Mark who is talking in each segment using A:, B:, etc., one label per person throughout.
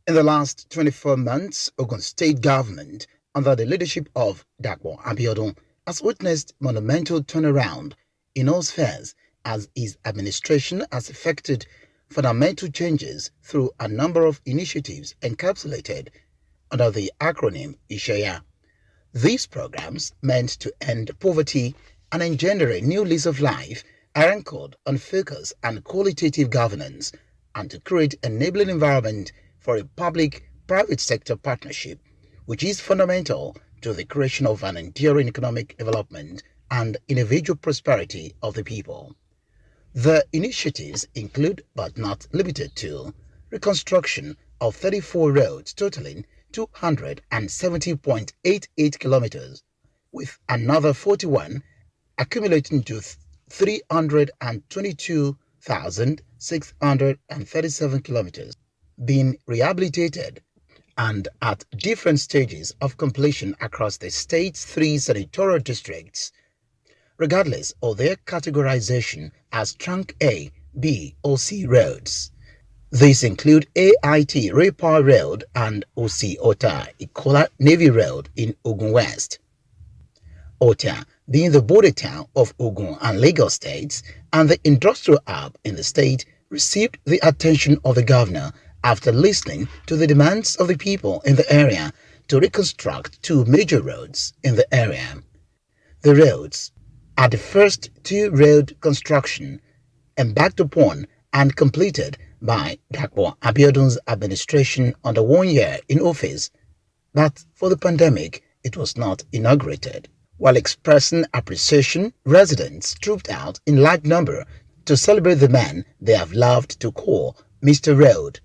A: In the last 24 months, Ogun State government, under the leadership of Dapo Abiodun, has witnessed monumental turnaround in all spheres as his administration has effected fundamental changes through a number of initiatives encapsulated under the acronym Ishaya. These programs, meant to end poverty and engender a new lease of life, are anchored on focus and qualitative governance and to create an enabling environment for a public-private sector partnership, which is fundamental to the creation of an enduring economic development and individual prosperity of the people. The initiatives include, but not limited to, reconstruction of 34 roads totaling 270.88 kilometers, with another 41 accumulating to 322,637 kilometers being rehabilitated and at different stages of completion across the state's 3 senatorial districts, regardless of their categorization as Trunk A, B, or C roads. These include AIT Repa Road and OC Ota Ikola Navy Road in Ogun West. Ota being the border town of Ogun and Lagos states and the industrial hub in the state, received the attention of the governor after listening to the demands of the people in the area to reconstruct 2 major roads in the area. The roads are the first 2 road construction embarked upon and completed by Dapo Abiodun's administration under 1 year in office, but for the pandemic it was not inaugurated. While expressing appreciation, residents trooped out in large number to celebrate the man they have loved to call Mr. Road.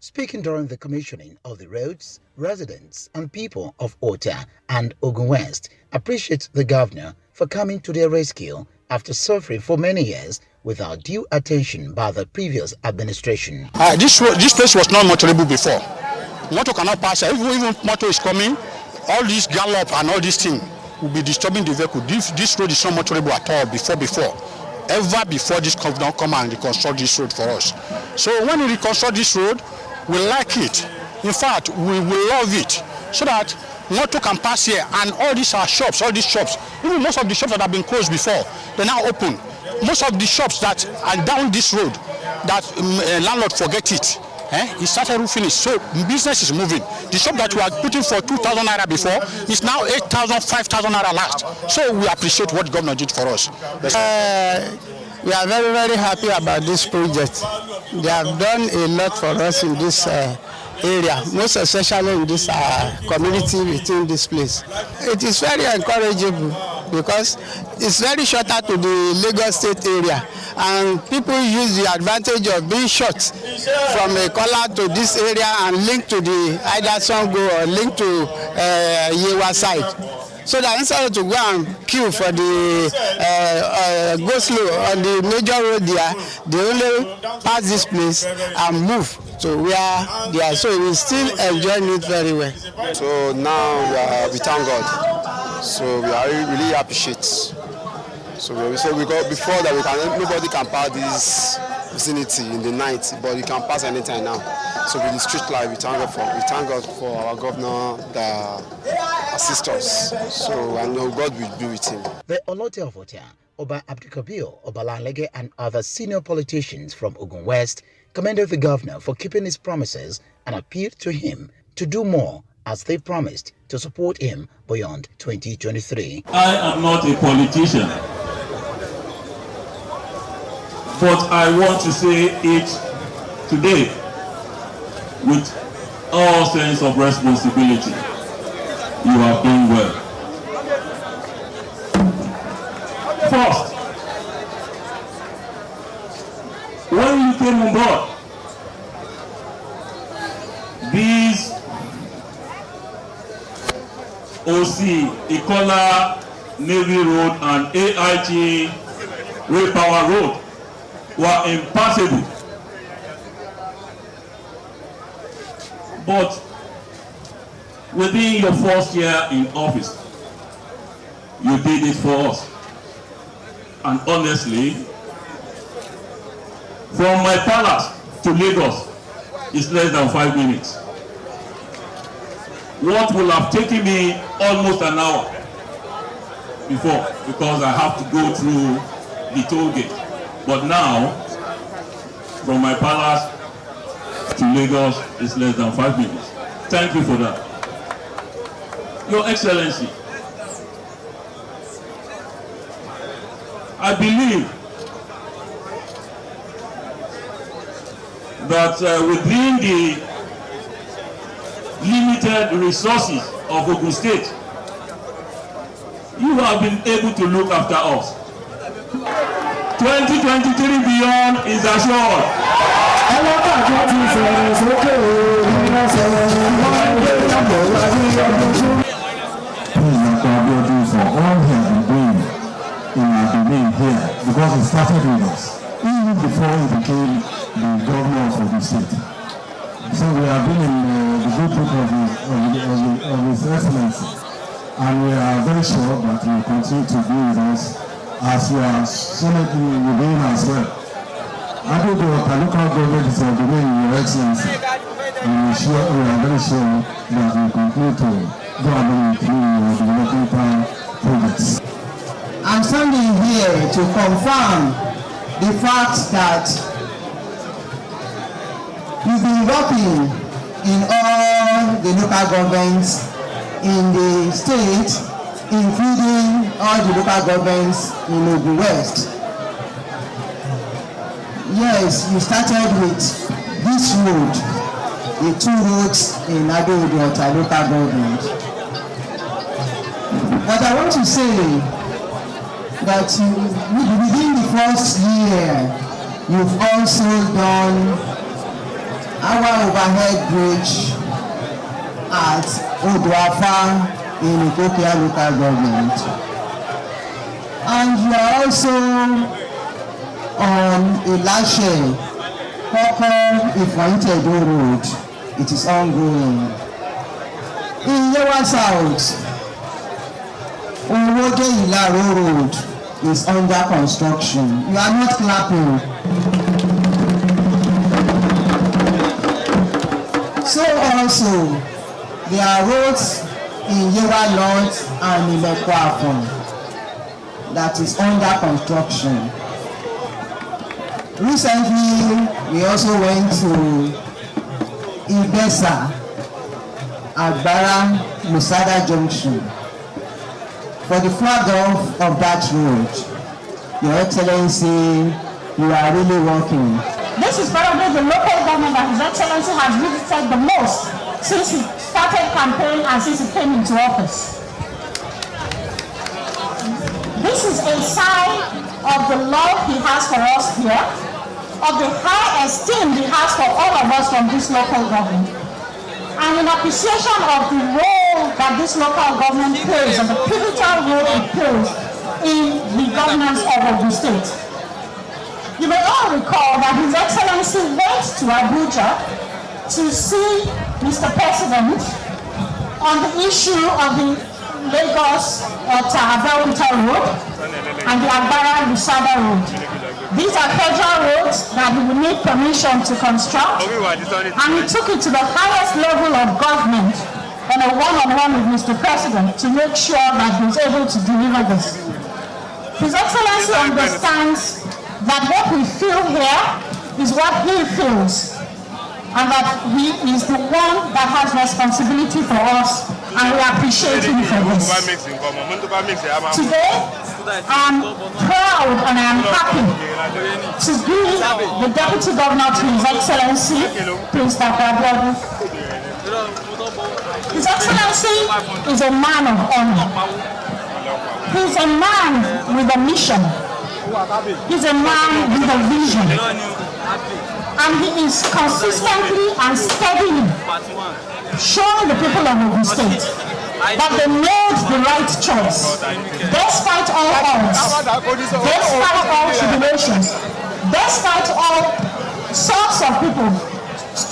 A: Speaking during the commissioning of the roads, residents and people of Ota and Ogun West appreciate the governor for coming to their rescue after suffering for many years without due attention by the previous administration.
B: This place was not motorable before. Motor cannot pass. Even motor is coming, all this gallop and all this thing will be disturbing the vehicle. This road is not motorable at all before. Ever before this governor come and reconstruct this road for us. So when we reconstruct this road, we like it. In fact, we will love it, so that motor can pass here, and all these are shops, even most of the shops that have been closed before, they're now open. Most of the shops that are down this road, that landlord forget it. He started roofing it, so business is moving. The shop that we are putting for 2,000 naira before is now 8,000, 5,000 naira last. So we appreciate what the governor did for us.
C: We are very, very happy about this project. They have done a lot for us in this area, most especially in this community within this place. It is very encouraging because it's very shorter to the Lagos State area, and people use the advantage of being short from a collar to this area and link to the either Songo or link to Yewa side. So that instead of to go and queue for the go slow on the major road there, they only pass this place and move to where they are. So we still enjoying it very well.
D: So now we thank God. So we are really appreciate. So we got before that nobody can pass this vicinity in the night, but you can pass anytime now. So with the street light, we thank God for our governor that assists us. So I know God will be with him.
A: The Olote of Ota, Oba Abdikabir, Obalalege, and other senior politicians from Ogun West commended the governor for keeping his promises and appealed to him to do more, as they promised to support him beyond 2023.
E: I am not a politician, but I want to say it today with all sense of responsibility. You have done well. First, when you came on board, OC Ikola Navy Road and AIT Rail Power Road were impassable. But within your first year in office, you did it for us. And honestly, from my palace to Lagos is less than 5 minutes. What will have taken me almost an hour before, because I have to go through the toll gate. But now, from my palace to Lagos is less than 5 minutes. Thank you for that. Your Excellency, I believe that within the limited resources of Ogun State, you have been able to look after us. 2023 beyond is assured.
F: For all he has been doing in our domain here, because he started with us, even before he became the governor of the state. So we have been in the good book of His Excellency, and we are very sure that he will continue to be with us as we are solidly within as well. I think the local government is a domain in Your Excellency, and we are very sure that we will continue to go about through developing projects.
G: I'm standing here to confirm the fact that you've been working in all the local governments in the state, including all the local governments in Ogun West. Yes, you started with this road, the 2 roads in Ado-Odi-Ota local government. But I want to say that within the first year, you've also done our overhead bridge at Odoafa in Ikopia local government. And you are also on Elashe, Koko Ifeanyi-Tedo Road. It is ongoing. In Yewa South, Owode Ilaro Road is under construction. You are not clapping. So also, there are roads in Yewa North and in Mekwafon that is under construction. Recently, we also went to Ibesa, Agbara, Musada Junction for the flag off of that road. Your Excellency, you are really working.
H: This is probably the local government that His Excellency has visited the most since he started campaigning and since he came into office. This is a sign of the love he has for us here, of the high esteem he has for all of us from this local government, and in appreciation of the role that this local government plays and the pivotal role it plays in the governance of Ogun State. You may all recall that His Excellency went to Abuja to see Mr. President on the issue of the Lagos-Abeokuta Road and the Agbara-Lusada Road. These are federal roads that he will need permission to construct, and he took it to the highest level of government on a one-on-one with Mr. President to make sure that he was able to deliver this. His Excellency understands that what we feel here is what he feels, and that he is the one that has responsibility for us, and we appreciate him for this. Today, I'm proud and I'm happy to be the Deputy Governor to His Excellency, Prince Dr. Abiodun. His Excellency is a man of honor. He's a man with a mission. He's a man with a vision. And he is consistently and steadily showing the people of Ogun State that they made the right choice, despite all odds, despite all tribulations, despite all sorts of people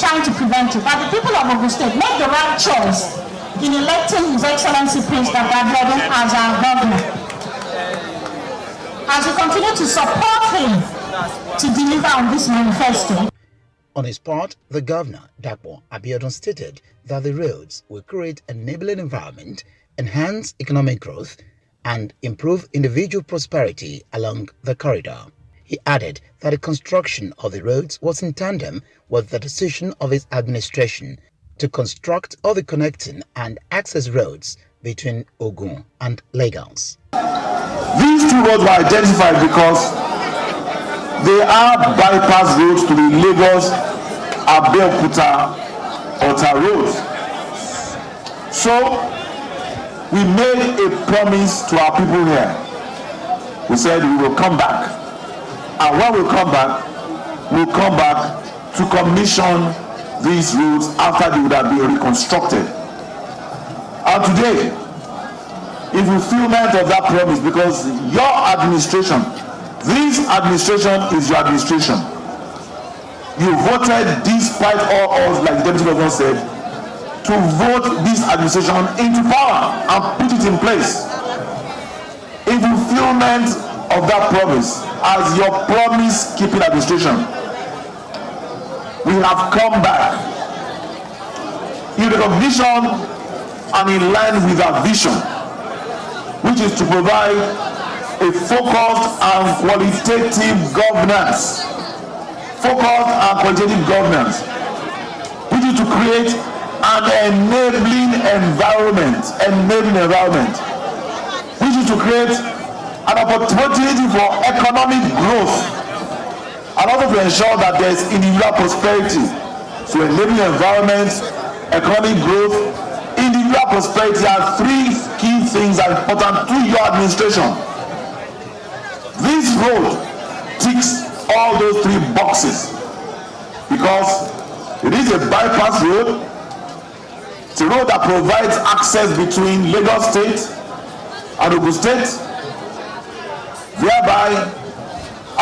H: trying to prevent it, that the people of Ogun State made the right choice in electing His Excellency Prince Dr. Abiodun as our governor. As we continue to support him to deliver on this manifesto.
A: On his part, the governor, Dapo Abiodun, stated that the roads will create an enabling environment, enhance economic growth, and improve individual prosperity along the corridor. He added that the construction of the roads was in tandem with the decision of his administration to construct all the connecting and access roads between Ogun and Lagos.
I: These two roads were identified because they are bypass roads to the Lagos-Abeokuta-Ota road. So we made a promise to our people here. We said we will come back. And when we come back, we'll come back to commission these roads after they would have been reconstructed. And today, in fulfillment of that promise, because your administration, this administration is your administration. You voted despite all odds, like the Deputy Governor said, to vote this administration into power and put it in place. In fulfillment of that promise, as your promise-keeping administration, we have come back in recognition and in line with our vision, which is to provide a focused and qualitative governance. Which is to create an enabling environment, which is to create an opportunity for economic growth, and also to ensure that there is individual prosperity. So enabling environment, economic growth, individual prosperity are three key things that are important to your administration. This road ticks all those three boxes because it is a bypass road. It's a road that provides access between Lagos State and Ogun State, thereby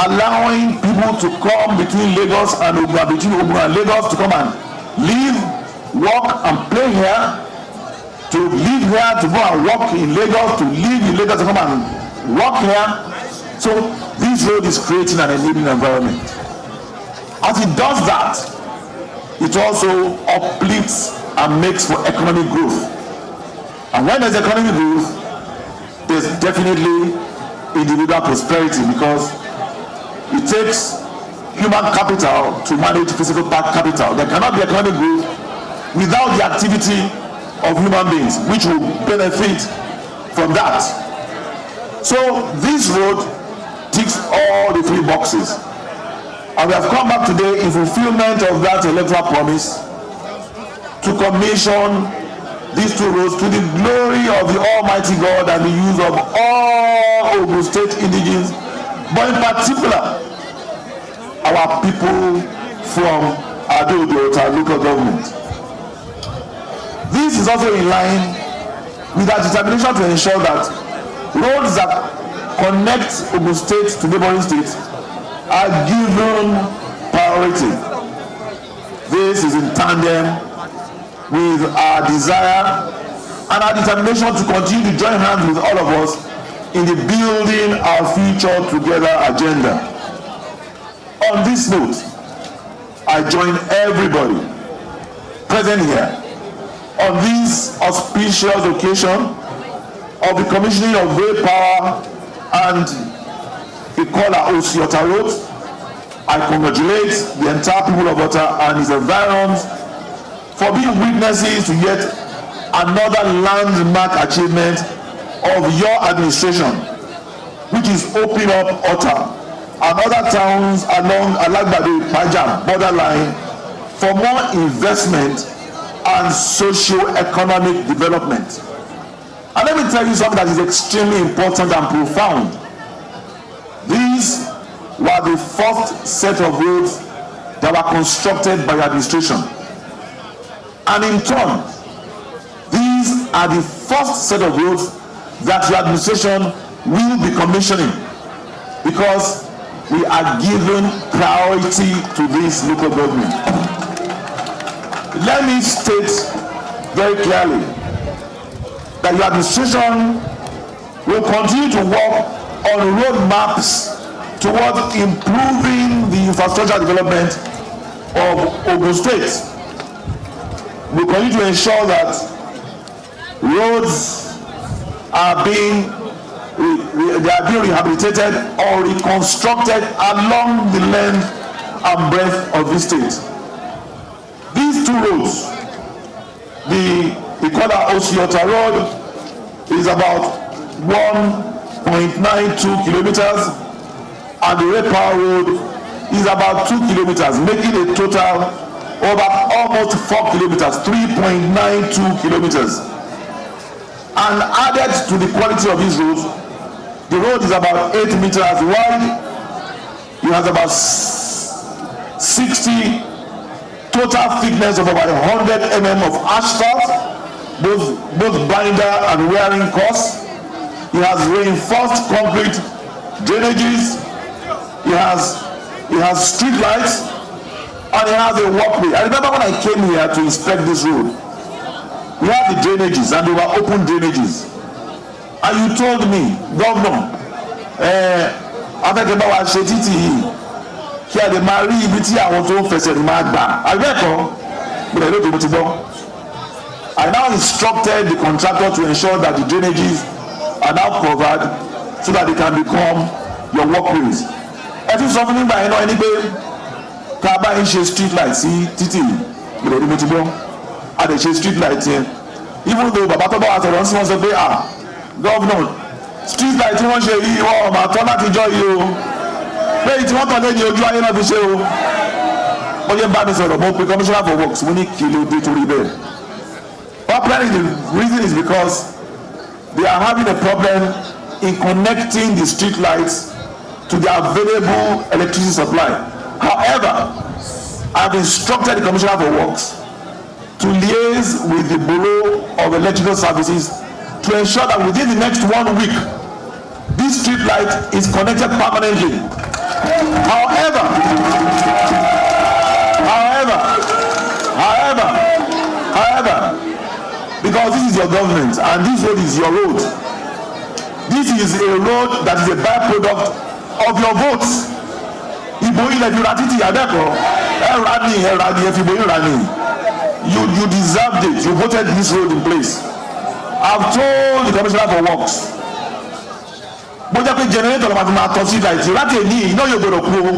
I: allowing people to come between Lagos and Ogun, between Ogun and Lagos, to come and live, work and play here, to live here, to go and work in Lagos, to live in Lagos, to come and work here. So this road is creating an enabling environment. As it does that, it also uplifts and makes for economic growth. And when there's economic growth, there's definitely individual prosperity, because it takes human capital to manage physical capital. There cannot be economic growth without the activity of human beings, which will benefit from that. So this road ticks all the three boxes, and we have come back today in fulfillment of that electoral promise to commission these two roads to the glory of the Almighty God and the use of all Ogun State indigenes, but in particular our people from Abeokuta local government. This is also in line with our determination to ensure that roads that connect Ogun State to neighboring states are given priority. This is in tandem with our desire and our determination to continue to join hands with all of us in the building our future together agenda. On this note, I join everybody present here on this auspicious occasion of the commissioning of Rail Power and Ikola Osi-Ota Road. I congratulate the entire people of Ota and its environs for being witnesses to yet another landmark achievement of your administration, which is opening up Ota and other towns along Alagbado-Ipaja borderline for more investment and socio-economic development. And let me tell you something that is extremely important and profound. These were the first set of roads that were constructed by the administration. And in turn, these are the first set of roads that your administration will be commissioning, because we are giving priority to this local government. Let me state very clearly that your administration will continue to work on roadmaps towards improving the infrastructure development of Ogun State. We continue to ensure that roads are being rehabilitated or reconstructed along the length and breadth of this state. These two roads, the Ikola-Osiota Road is about 1.92 kilometers, and the Repa Road is about 2 kilometers, making a total of almost 4 kilometers, 3.92 kilometers. And added to the quality of these roads, the road is about 8 meters wide. It has about 60 total thickness of about 100 mm of asphalt, both binder and wearing course. It has reinforced concrete drainages. It has street lights, and it has a walkway. I remember when I came here to inspect this road, we had the drainages, and they were open drainages. And you told me, Governor, afẹ́kẹ́ bá wa ṣe títì yìí kí a lè máa rí ibi tí àwọn tó ń fẹsẹ̀ ní máa gbà. Àgbẹ̀kọ́ gbọ́dọ̀ lóde mo ti gbọ́. I now instructed the contractor to ensure that the drainages are now covered so that they can become your walkways. Ẹ tún sọ fún mi gbà yín náà ẹni pé ká bá yín ṣe street light sí títì gbọ́dọ̀ lóde mo ti gbọ́. A lè ṣe street light yẹn. Even though bàbá tó bá wa sọ̀rọ̀ ń sọ sọ pé Governor, street light tí wọ́n ṣe yìí wọ́n ọmọ àtọ́ láti jọ yìí o pé tí wọ́n tàn lé ní ojú ayé náà fi ṣe o. Wọ́n yẹ ń bá mi sọ̀rọ̀ mo pe commissioner for works mo ní kí ló dé torí bẹ́ẹ̀. Apparently the reason is because they are having a problem in connecting the street lights to the available electricity supply. However, I have instructed the commissioner for works to liaise with the Bureau of Electrical Services to ensure that within the next 1 week, this street light is connected permanently. However, because this is your government and this road is your road, this is a road that is a byproduct of your votes. Ìbò ilẹ̀ fi ra títì àdẹ́kọ̀ọ́ ẹ̀rọ ni ẹ fi ìbò yín ra ni. You deserved it. You voted this road in place. I've told the commissioner for works. Bó jẹ́ pé generator ló máa fi máa tọ́ sí ìdájì láti èní iná yóò gbọdọ̀ kú o.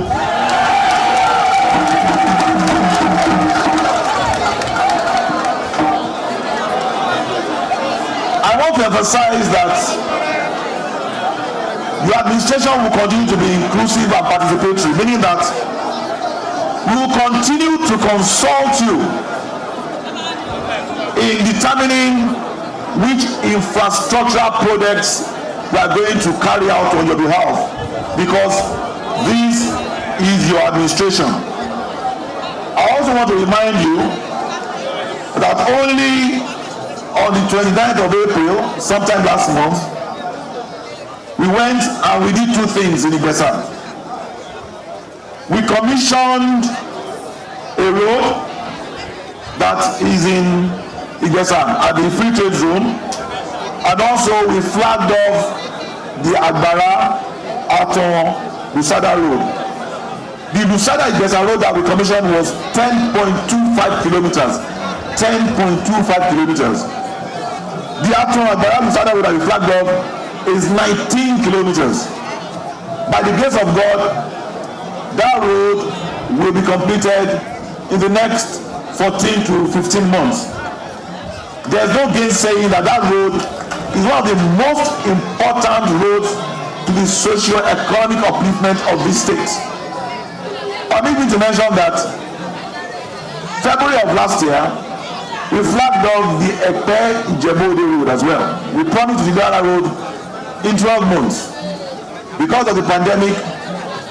I: I want to emphasize that your administration will continue to be inclusive and participatory, meaning that we will continue to consult you in determining which infrastructural projects we are going to carry out on your behalf, because this is your administration. I also want to remind you that only on the 29th of April, sometime last month, we went and we did two things in Igbesa. We commissioned a road that is in Igbesa at the free trade zone, and also we flagged off the Agbara Aton Lusada road. The Lusada Igbesa road that we commissioned was 10.25 kilometers. 10.25 kilometers. The Aton Agbara Lusada road that we flagged off is 19 kilometers. By the grace of God, that road will be completed in the next 14 to 15 months. There's no gainsaying that that road is one of the most important roads to the socio-economic upliftment of this state. Permit me to mention that February of last year, we flagged off the Epe-Ijebode road as well. We promised to deliver that road in 12 months. Because of the pandemic,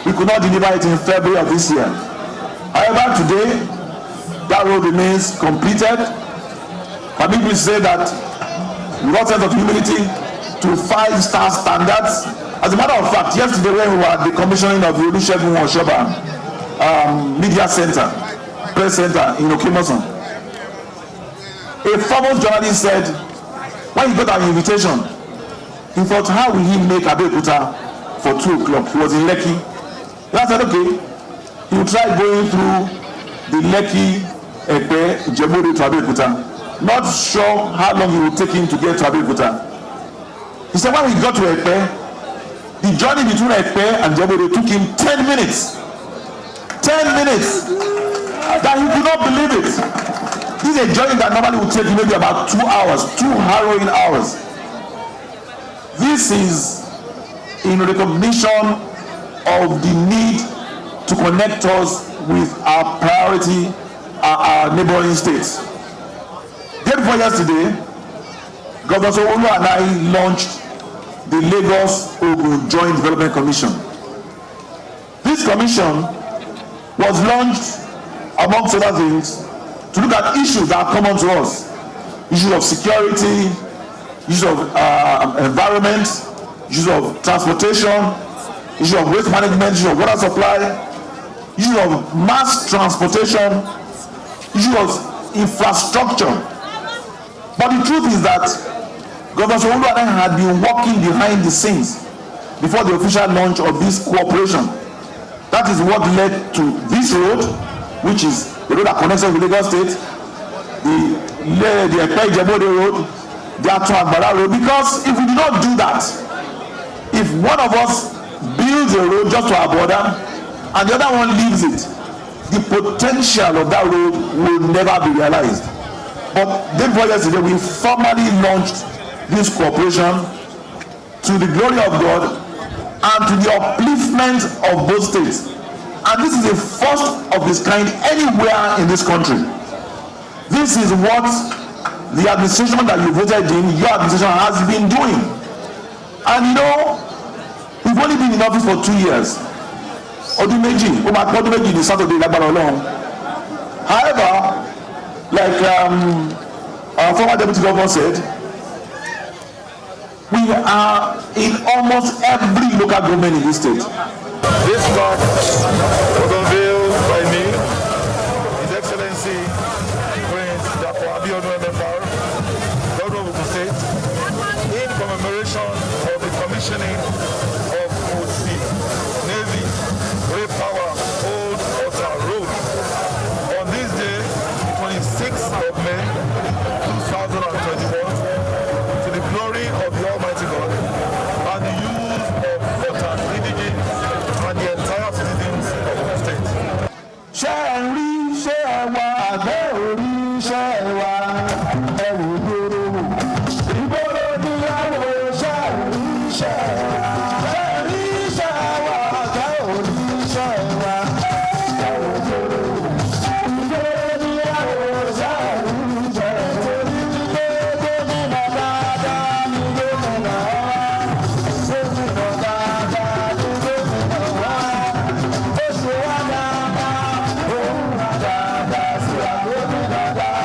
I: we could not deliver it in February of this year. However, today, that road remains completed. Permit me to say that with all sense of humility, to 5-star standards. As a matter of fact, yesterday when we were at the commissioning of the Olusegun Oshoba Media Center, Press Center in Okemọsan, a former journalist said, when he got our invitation, he thought, how will he make Abeokuta for 2 o'clock? He was in Lekki. And I said, okay, he will try going through the Lekki, Epe, Ijebu to Abeokuta. Not sure how long it will take him to get to Abeokuta. He said when we got to Epe, the journey between Epe and Ijebu took him 10 minutes. 10 minutes! That he could not believe it. This is a journey that normally would take maybe about 2 hours, 2 harrowing hours. This is in recognition of the need to connect us with our priority, our neighboring states. Day before yesterday, Governor Sanwo-Olu and I launched the Lagos-Ogun Joint Development Commission. This commission was launched, amongst other things, to look at issues that are common to us. Issues of security, issues of environment, issues of transportation, issues of waste management, issues of water supply, issues of mass transportation, issues of infrastructure. But the truth is that Governor Sanwo-Olu and I had been working behind the scenes before the official launch of this cooperation. That is what led to this road, which is the road that connects us with Lagos State, the Epe-Ijebu road, the Atu-Agbara road. Because if we do not do that, if one of us builds a road just to our border and the other one leaves it, the potential of that road will never be realized. But day before yesterday, we formally launched this cooperation to the glory of God and to the upliftment of both states. And this is the first of its kind anywhere in this country. This is what the administration that you voted in, your administration, has been doing. And you know, we've only been in office for 2 years. Odumeji, Odumeji is Saturday, however, like our former deputy governor said, we are in almost every local government in this state.
J: This map was unveiled by me, His Excellency Prince Dapo Abiodun MFR, Governor of the State, in commemoration of the commissioning